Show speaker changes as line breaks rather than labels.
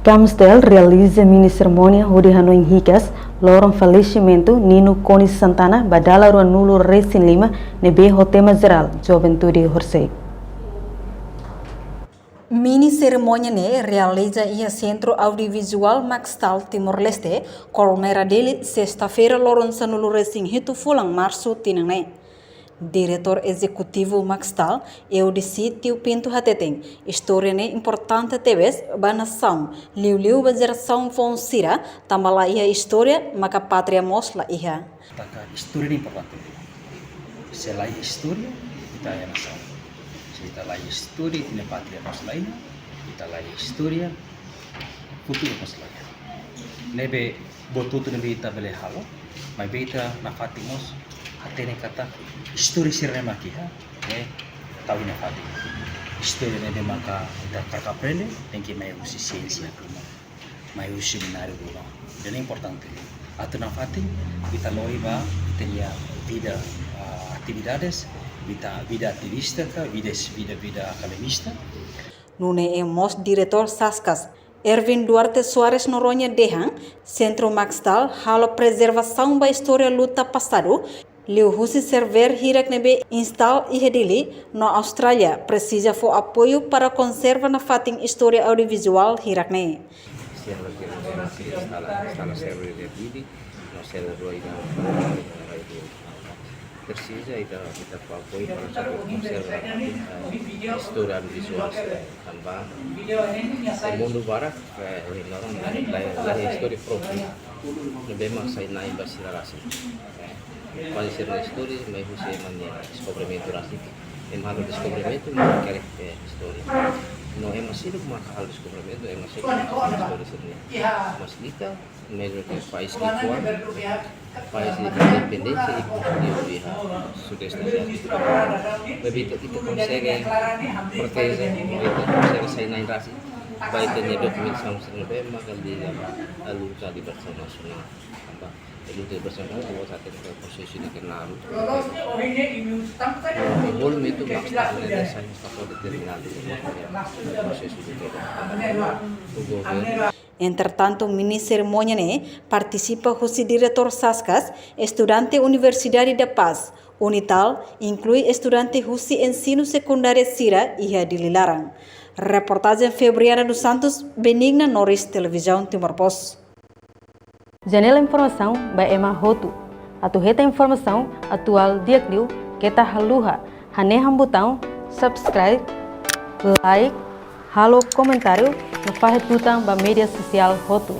Camstel realiza mini cerimônia onde Hanoi Hicas lorong falecimento Nino Coni Santana badala rua nulo Resin Lima nebe Rotema Geral Juventude Horsey.
Mini cerimônia ne realiza ia Centro Audiovisual Maxtal Timor-Leste, Colmeira dele, sexta-feira, Loronça no Resin Hito Fulang, março, tinang Diretor Executivo Maxtal, Eudeci Tio Pinto Hateteng, história ne importante tebes, banação, liu geração fonsira, tambala ia história, maka pátria mosla ia.
Taka história importante. Selain história, kita yang nação. Kita lain história di pátria mosla ina, kita lain história futuro mosla ina. Nebe botutu nebe ita bele halo, mai beta na fatimos, hatene kata história sirene makiha, tahu ina fatim. História nebe maka kita kakak aprende, tem que mai usi ciência kuma, mai usi seminário kuma. Dan importante. Atau na fatim, kita loiba, kita vida atividades, vida ativista, vida academista.
Nune emos diretor Saskas, Erwin Duarte Soares Noronha Dehan, Centro Maxtal, halo preservação da história luta passado, Liu Husi server hirak nebe install ihedili no Austrália, precisa for apoio para conserva na fating história audiovisual hirak ne.
Precisa kita apoio para conservar história audiovisual também. O mundo barat lahir história própria. Memang saya naik bahasa rasi. Pada ser história, mas você mania descobrimento rasi. Emang descobrimento mencari história. No é masih maka hal descobrimento é masih história sendiri. Mas kita melhor que país que país de independência e construir sudeste asiático. Begitu kita consegue proteger, kita consegue sair na rasi. Baik ini dokumen sama sekali maka dia luta di bersama nasional. Luta bersama nasional saat itu proses ini kenal. Belum itu maksudnya saya staf determinal proses itu.
Entretanto, mini cerimônia ne participa o diretor Saskas, estudante Universidade da Paz, Unital, inclui estudante Husi Ensino Secundário Sira e Dililarang. Reportagem Febriana dos Santos, Benigna Norris, Televisão Timor-Post.
Janela informação by Emma Hotu. Atu reta informação atual diakliu kita haluha haneham botão subscribe, like, halo comentário no farretutang ba media sosial Hotu.